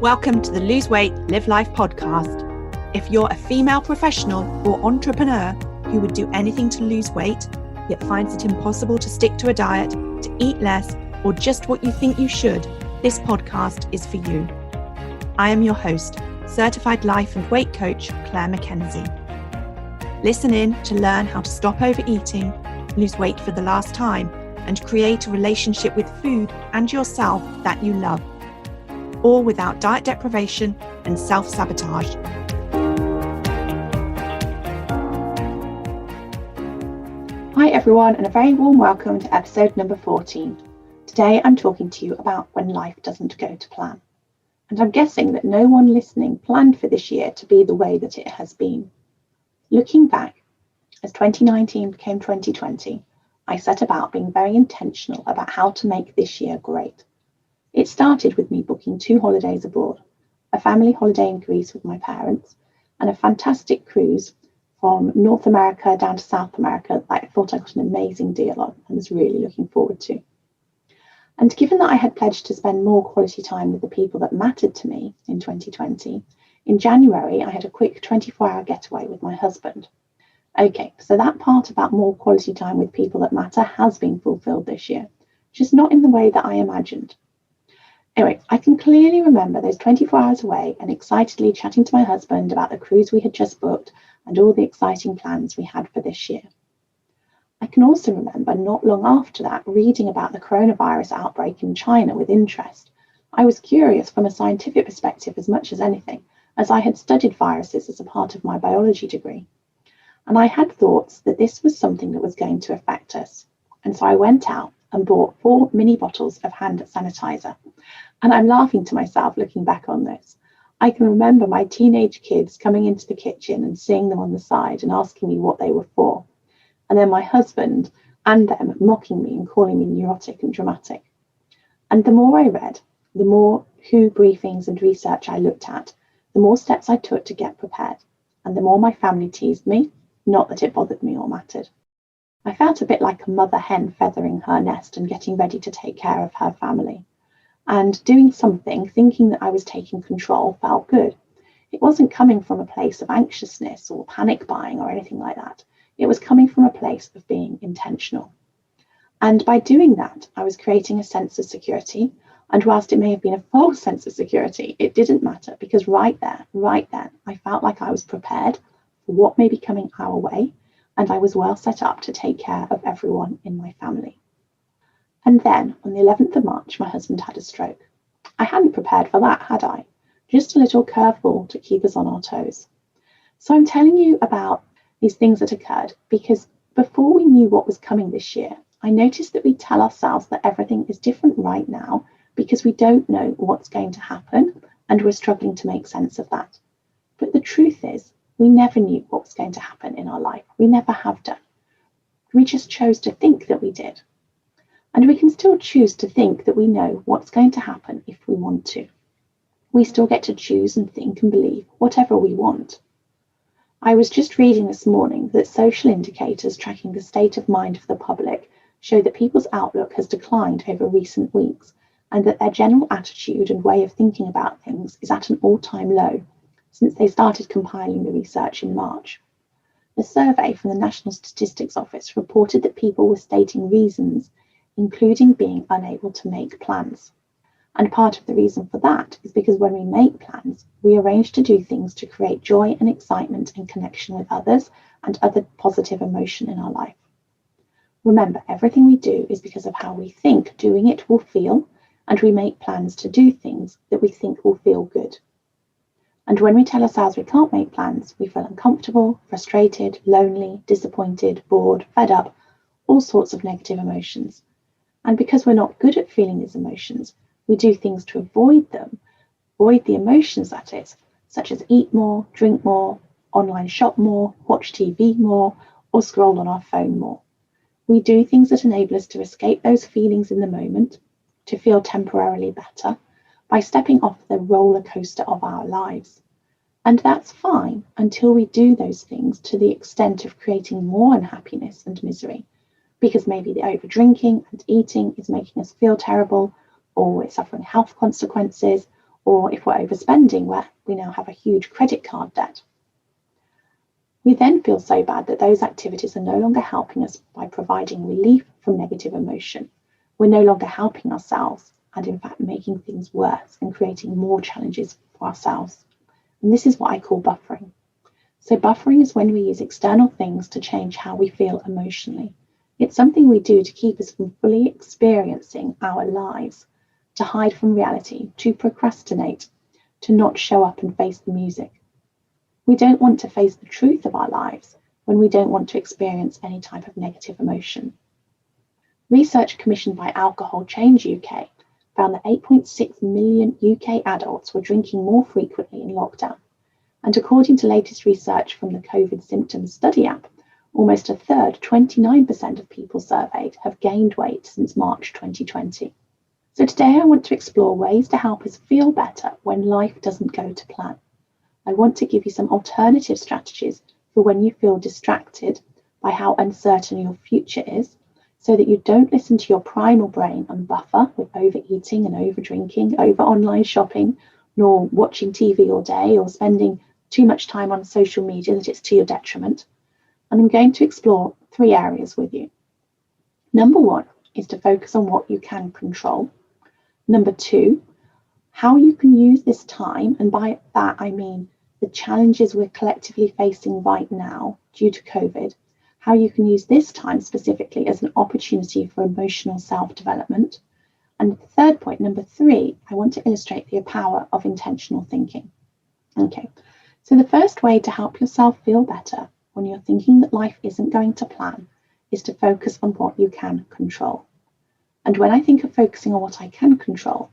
Welcome to the Lose Weight, Live Life podcast. If you're a female professional or entrepreneur who would do anything to lose weight, yet finds it impossible to stick to a diet, to eat less, or just what you think you should, this podcast is for you. I am your host, certified life and weight coach, Clair MACKENZIE. Listen in to learn how to stop overeating, lose weight for the last time, and create a relationship with food and yourself that you love, all without diet deprivation and self-sabotage. Hi everyone, and a very warm welcome to episode number 14. Today I'm talking to you about when life doesn't go to plan. And I'm guessing that no one listening planned for this year to be the way that it has been. Looking back, as 2019 became 2020, I set about being very intentional about how to make this year great. It started with me booking 2 holidays abroad, a family holiday in Greece with my parents, and a fantastic cruise from North America down to South America that I thought I got an amazing deal on and was really looking forward to. And given that I had pledged to spend more quality time with the people that mattered to me in 2020, in January I had a quick 24-hour getaway with my husband. Okay, so that part about more quality time with people that matter has been fulfilled this year, just not in the way that I imagined. Anyway, I can clearly remember those 24 hours away and excitedly chatting to my husband about the cruise we had just booked and all the exciting plans we had for this year. I can also remember not long after that reading about the coronavirus outbreak in China with interest. I was curious from a scientific perspective as much as anything, as I had studied viruses as a part of my biology degree. And I had thoughts that this was something that was going to affect us. And so I went out and bought 4 mini bottles of hand sanitizer. And I'm laughing to myself looking back on this. I can remember my teenage kids coming into the kitchen and seeing them on the side and asking me what they were for. And then my husband and them mocking me and calling me neurotic and dramatic. And the more I read, the more WHO briefings and research I looked at, the more steps I took to get prepared. And the more my family teased me, not that it bothered me or mattered. I felt a bit like a mother hen feathering her nest and getting ready to take care of her family. And doing something, thinking that I was taking control, felt good. It wasn't coming from a place of anxiousness or panic buying or anything like that. It was coming from a place of being intentional. And by doing that, I was creating a sense of security. And whilst it may have been a false sense of security, it didn't matter, because right then, I felt like I was prepared for what may be coming our way, and I was well set up to take care of everyone in my family. And then, on the 11th of March, my husband had a stroke. I hadn't prepared for that, had I? Just a little curveball to keep us on our toes. So I'm telling you about these things that occurred because before we knew what was coming this year, I noticed that we tell ourselves that everything is different right now because we don't know what's going to happen and we're struggling to make sense of that. But the truth is, we never knew what was going to happen in our life. We never have done. We just chose to think that we did. And we can still choose to think that we know what's going to happen if we want to. We still get to choose and think and believe whatever we want. I was just reading this morning that social indicators tracking the state of mind of the public show that people's outlook has declined over recent weeks and that their general attitude and way of thinking about things is at an all-time low since they started compiling the research in March. The survey from the National Statistics Office reported that people were stating reasons, including being unable to make plans. And part of the reason for that is because when we make plans, we arrange to do things to create joy and excitement and connection with others and other positive emotion in our life. Remember, everything we do is because of how we think doing it will feel, and we make plans to do things that we think will feel good. And when we tell ourselves we can't make plans, we feel uncomfortable, frustrated, lonely, disappointed, bored, fed up, all sorts of negative emotions. And because we're not good at feeling these emotions, we do things to avoid them, avoid the emotions that is, such as eat more, drink more, online shop more, watch TV more, or scroll on our phone more. We do things that enable us to escape those feelings in the moment, to feel temporarily better, by stepping off the roller coaster of our lives. And that's fine until we do those things to the extent of creating more unhappiness and misery, because maybe the over drinking and eating is making us feel terrible, or we're suffering health consequences, or if we're overspending, where we now have a huge credit card debt. We then feel so bad that those activities are no longer helping us by providing relief from negative emotion. We're no longer helping ourselves and in fact making things worse and creating more challenges for ourselves. And this is what I call buffering. So buffering is when we use external things to change how we feel emotionally. It's something we do to keep us from fully experiencing our lives, to hide from reality, to procrastinate, to not show up and face the music. We don't want to face the truth of our lives when we don't want to experience any type of negative emotion. Research commissioned by Alcohol Change UK found that 8.6 million UK adults were drinking more frequently in lockdown. And according to latest research from the COVID Symptoms Study app, almost a third, 29% of people surveyed, have gained weight since March 2020. So today I want to explore ways to help us feel better when life doesn't go to plan. I want to give you some alternative strategies for when you feel distracted by how uncertain your future is, so that you don't listen to your primal brain and buffer with overeating and overdrinking, over online shopping, nor watching TV all day or spending too much time on social media that it's to your detriment. And I'm going to explore 3 areas with you. Number 1 is to focus on what you can control. Number 2, how you can use this time, and by that I mean the challenges we're collectively facing right now due to COVID, how you can use this time specifically as an opportunity for emotional self-development. And the third point, number 3, I want to illustrate the power of intentional thinking. Okay, so the first way to help yourself feel better when you're thinking that life isn't going to plan is to focus on what you can control. And when I think of focusing on what I can control,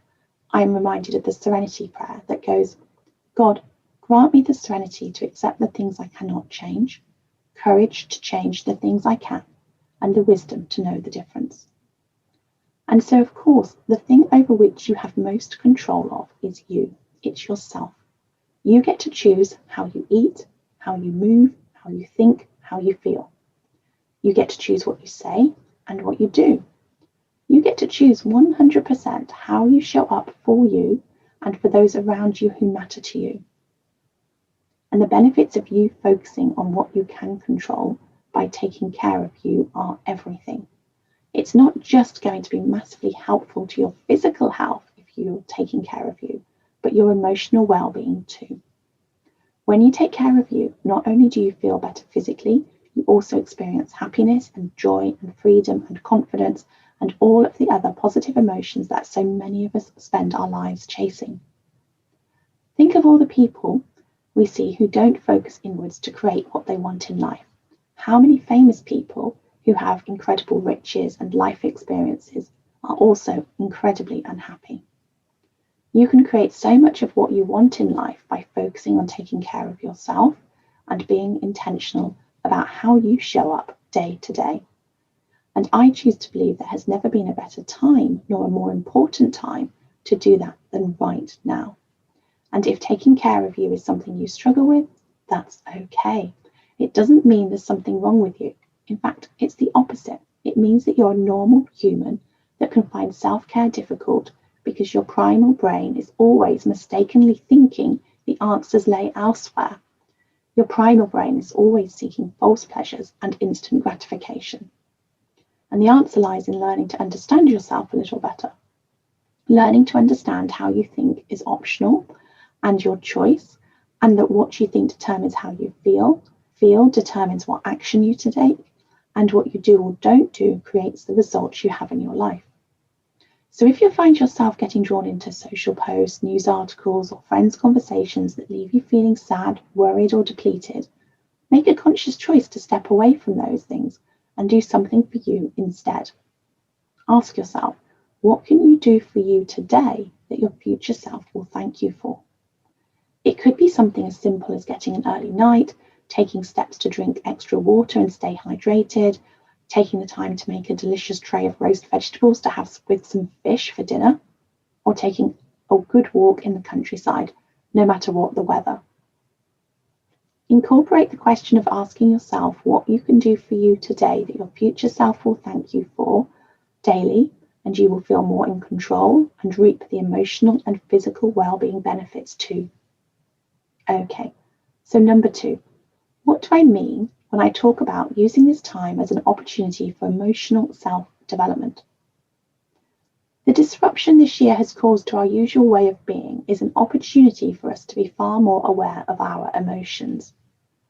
I am reminded of the serenity prayer that goes, God, grant me the serenity to accept the things I cannot change, courage to change the things I can, and the wisdom to know the difference. And so, of course, the thing over which you have most control of is you. It's yourself. You get to choose how you eat, how you move, how you think, how you feel. You get to choose what you say and what you do. You get to choose 100% how you show up for you and for those around you who matter to you. And the benefits of you focusing on what you can control by taking care of you are everything. It's not just going to be massively helpful to your physical health if you're taking care of you, but your emotional well-being too. When you take care of you, not only do you feel better physically, you also experience happiness and joy and freedom and confidence and all of the other positive emotions that so many of us spend our lives chasing. Think of all the people we see who don't focus inwards to create what they want in life. How many famous people who have incredible riches and life experiences are also incredibly unhappy? You can create so much of what you want in life by focusing on taking care of yourself and being intentional about how you show up day to day. And I choose to believe there has never been a better time nor a more important time to do that than right now. And if taking care of you is something you struggle with, that's okay. It doesn't mean there's something wrong with you. In fact, it's the opposite. It means that you're a normal human that can find self-care difficult because your primal brain is always mistakenly thinking the answers lay elsewhere. Your primal brain is always seeking false pleasures and instant gratification. And the answer lies in learning to understand yourself a little better. Learning to understand how you think is optional and your choice, and that what you think determines how you feel determines what action you take, and what you do or don't do creates the results you have in your life. So if you find yourself getting drawn into social posts, news articles, or friends' conversations that leave you feeling sad, worried, or depleted, make a conscious choice to step away from those things and do something for you instead. Ask yourself, what can you do for you today that your future self will thank you for? It could be something as simple as getting an early night, taking steps to drink extra water and stay hydrated, taking the time to make a delicious tray of roast vegetables to have with some fish for dinner, or taking a good walk in the countryside, no matter what the weather. Incorporate the question of asking yourself what you can do for you today that your future self will thank you for daily, and you will feel more in control and reap the emotional and physical well-being benefits too. Okay, so number 2, what do I mean when I talk about using this time as an opportunity for emotional self-development? The disruption this year has caused to our usual way of being is an opportunity for us to be far more aware of our emotions.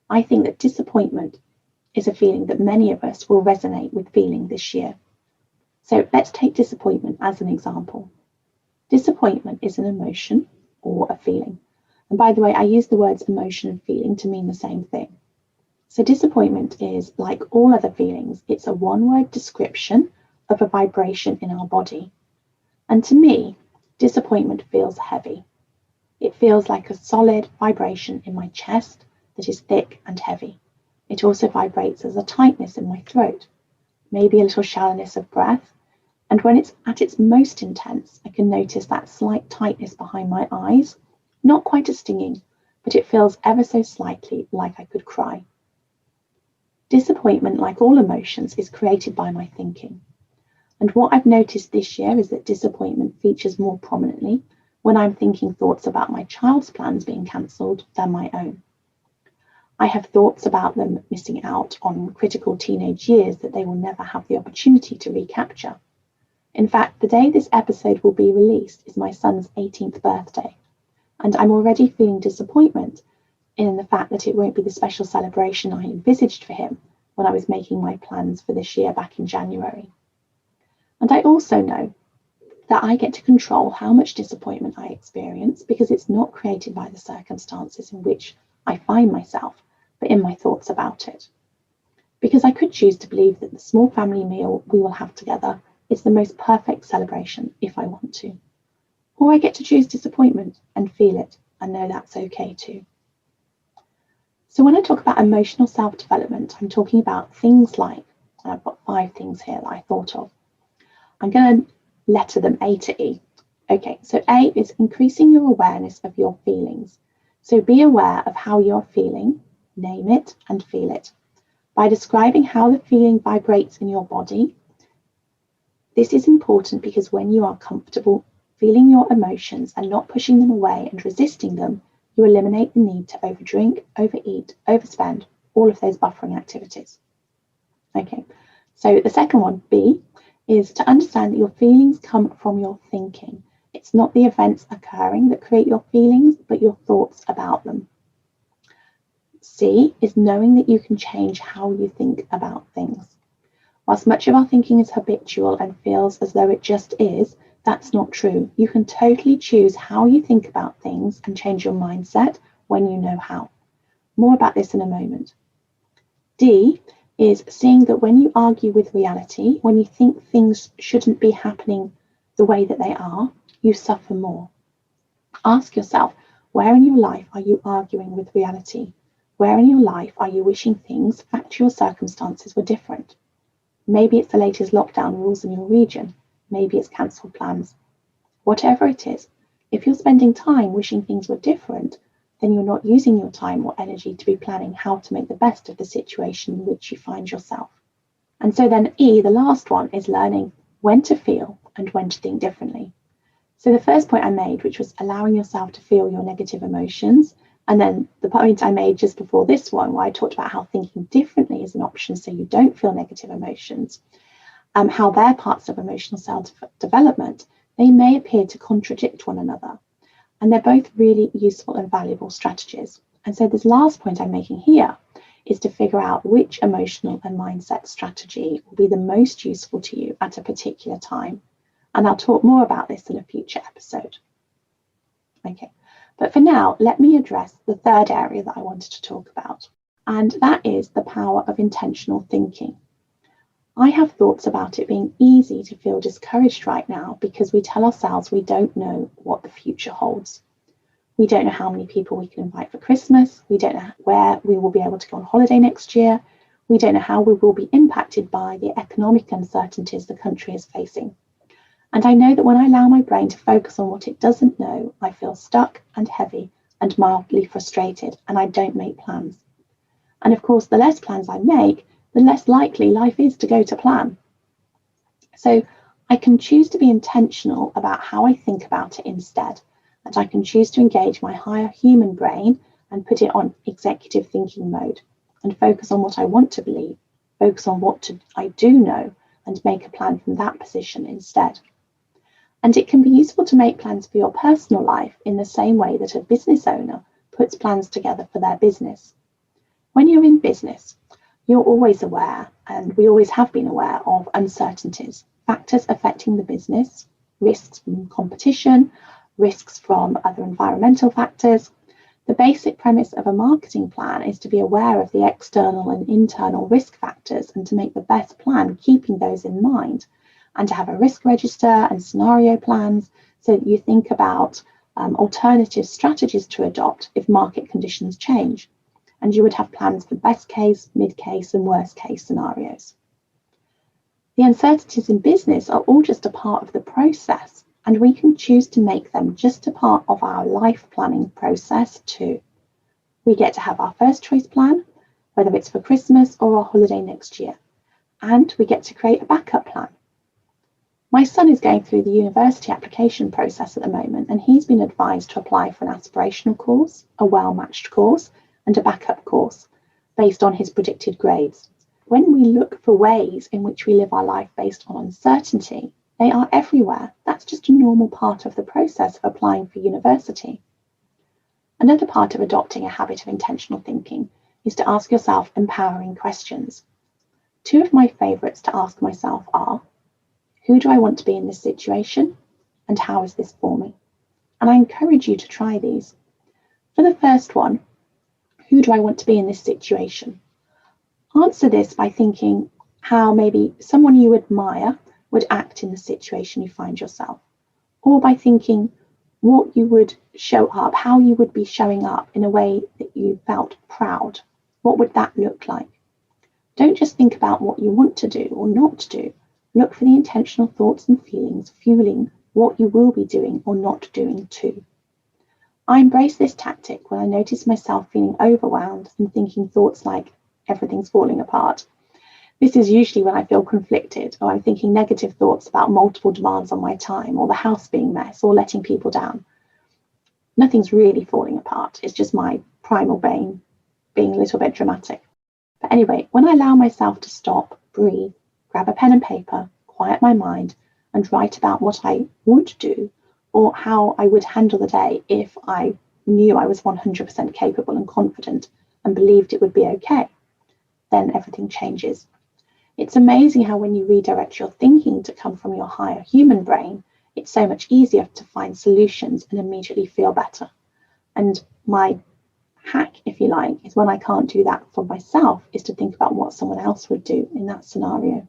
I think that disappointment is a feeling that many of us will resonate with feeling this year. So let's take disappointment as an example. Disappointment is an emotion or a feeling. And by the way, I use the words emotion and feeling to mean the same thing. So disappointment is, like all other feelings, it's a one-word description of a vibration in our body. And to me, disappointment feels heavy. It feels like a solid vibration in my chest that is thick and heavy. It also vibrates as a tightness in my throat, maybe a little shallowness of breath. And when it's at its most intense, I can notice that slight tightness behind my eyes, not quite as stinging, but it feels ever so slightly like I could cry. Disappointment, like all emotions, is created by my thinking. And what I've noticed this year is that disappointment features more prominently when I'm thinking thoughts about my child's plans being cancelled than my own. I have thoughts about them missing out on critical teenage years that they will never have the opportunity to recapture. In fact, the day this episode will be released is my son's 18th birthday, and I'm already feeling disappointment in the fact that it won't be the special celebration I envisaged for him when I was making my plans for this year back in January. And I also know that I get to control how much disappointment I experience because it's not created by the circumstances in which I find myself, but in my thoughts about it. Because I could choose to believe that the small family meal we will have together is the most perfect celebration if I want to. Or I get to choose disappointment and feel it and know that's okay too. So when I talk about emotional self-development, I'm talking about things like, and I've got 5 things here that I thought of. I'm going to letter them A to E. Okay, so A is increasing your awareness of your feelings. So be aware of how you're feeling, name it and feel it. By describing how the feeling vibrates in your body, this is important because when you are comfortable feeling your emotions and not pushing them away and resisting them, you eliminate the need to overdrink, overeat, overspend, all of those buffering activities. Okay, so the second one, B, is to understand that your feelings come from your thinking. It's not the events occurring that create your feelings, but your thoughts about them. C is knowing that you can change how you think about things. Whilst much of our thinking is habitual and feels as though it just is, that's not true. You can totally choose how you think about things and change your mindset when you know how. More about this in a moment. D is seeing that when you argue with reality, when you think things shouldn't be happening the way that they are, you suffer more. Ask yourself, where in your life are you arguing with reality? Where in your life are you wishing things, factual circumstances were different? Maybe it's the latest lockdown rules in your region. Maybe it's cancelled plans. Whatever it is, if you're spending time wishing things were different, then you're not using your time or energy to be planning how to make the best of the situation in which you find yourself. And so then E, the last one, is learning when to feel and when to think differently. So the first point I made, which was allowing yourself to feel your negative emotions, and then the point I made just before this one, where I talked about how thinking differently is an option so you don't feel negative emotions, how they're parts of emotional self-development, they may appear to contradict one another. And they're both really useful and valuable strategies. And so this last point I'm making here is to figure out which emotional and mindset strategy will be the most useful to you at a particular time. And I'll talk more about this in a future episode. Okay, but for now, let me address the third area that I wanted to talk about, and that is the power of intentional thinking. I have thoughts about it being easy to feel discouraged right now because we tell ourselves we don't know what the future holds. We don't know how many people we can invite for Christmas. We don't know where we will be able to go on holiday next year. We don't know how we will be impacted by the economic uncertainties the country is facing. And I know that when I allow my brain to focus on what it doesn't know, I feel stuck and heavy and mildly frustrated, and I don't make plans. And of course, the less plans I make, the less likely life is to go to plan. So I can choose to be intentional about how I think about it instead, and I can choose to engage my higher human brain and put it on executive thinking mode and focus on what I want to believe, focus on what I do know, and make a plan from that position instead. And it can be useful to make plans for your personal life in the same way that a business owner puts plans together for their business. When you're in business, you're always aware, and we always have been aware of uncertainties, factors affecting the business, risks from competition, risks from other environmental factors. The basic premise of a marketing plan is to be aware of the external and internal risk factors and to make the best plan keeping those in mind, and to have a risk register and scenario plans so that you think about alternative strategies to adopt if market conditions change. And you would have plans for best case, mid case, and worst case scenarios. The uncertainties in business are all just a part of the process, and we can choose to make them just a part of our life planning process too. We get to have our first choice plan, whether it's for Christmas or a holiday next year, and we get to create a backup plan. My son is going through the university application process at the moment, and he's been advised to apply for an aspirational course, a well-matched course, and a backup course based on his predicted grades. When we look for ways in which we live our life based on uncertainty, they are everywhere. That's just a normal part of the process of applying for university. Another part of adopting a habit of intentional thinking is to ask yourself empowering questions. Two of my favourites to ask myself are, who do I want to be in this situation? And how is this for me? And I encourage you to try these. For the first one, who do I want to be in this situation? Answer this by thinking how maybe someone you admire would act in the situation you find yourself, or by thinking what you would show up, how you would be showing up in a way that you felt proud. What would that look like? Don't just think about what you want to do or not do. Look for the intentional thoughts and feelings fueling what you will be doing or not doing too. I embrace this tactic when I notice myself feeling overwhelmed and thinking thoughts like, everything's falling apart. This is usually when I feel conflicted, or I'm thinking negative thoughts about multiple demands on my time, or the house being a mess, or letting people down. Nothing's really falling apart. It's just my primal brain being a little bit dramatic. But anyway, when I allow myself to stop, breathe, grab a pen and paper, quiet my mind, and write about what I would do, or how I would handle the day if I knew I was 100% capable and confident and believed it would be okay, then everything changes. It's amazing how when you redirect your thinking to come from your higher human brain, it's so much easier to find solutions and immediately feel better. And my hack, if you like, is when I can't do that for myself, is to think about what someone else would do in that scenario.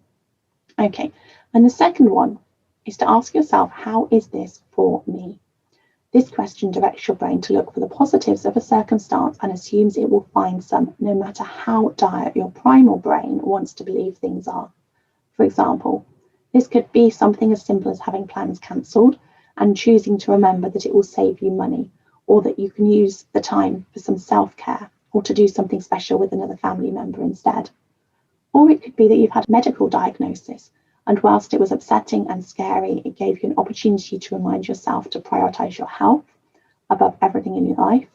Okay, and the second one is to ask yourself, how is this for me? This question directs your brain to look for the positives of a circumstance and assumes it will find some, no matter how dire your primal brain wants to believe things are. For example, this could be something as simple as having plans cancelled and choosing to remember that it will save you money, or that you can use the time for some self-care, or to do something special with another family member instead. Or it could be that you've had a medical diagnosis, and whilst it was upsetting and scary, it gave you an opportunity to remind yourself to prioritise your health above everything in your life,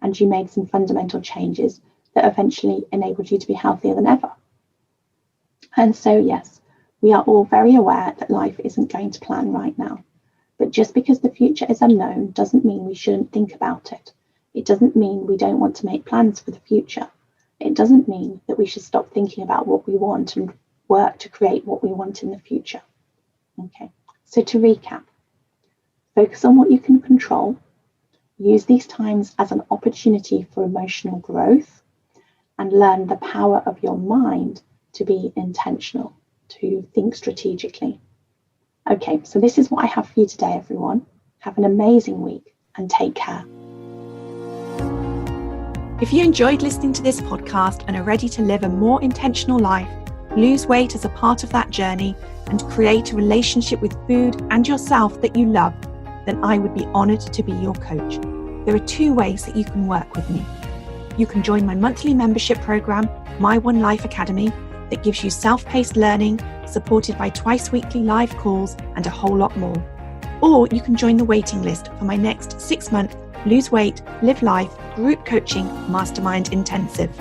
and you made some fundamental changes that eventually enabled you to be healthier than ever. And so, yes, we are all very aware that life isn't going to plan right now. But just because the future is unknown doesn't mean we shouldn't think about it. It doesn't mean we don't want to make plans for the future. It doesn't mean that we should stop thinking about what we want and work to create what we want in the future. Okay, so to recap, focus on what you can control, use these times as an opportunity for emotional growth, and learn the power of your mind to be intentional, to think strategically. Okay, so this is what I have for you today, everyone. Have an amazing week and take care. If you enjoyed listening to this podcast and are ready to live a more intentional life, lose weight as a part of that journey, and create a relationship with food and yourself that you love, then I would be honoured to be your coach. There are 2 ways that you can work with me. You can join my monthly membership program, My One Life Academy, that gives you self-paced learning, supported by twice-weekly live calls and a whole lot more. Or you can join the waiting list for my next 6-month Lose Weight, Live Life group coaching mastermind intensive.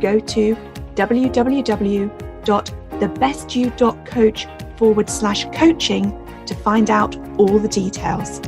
Go to www.thebestyou.coach/coaching to find out all the details.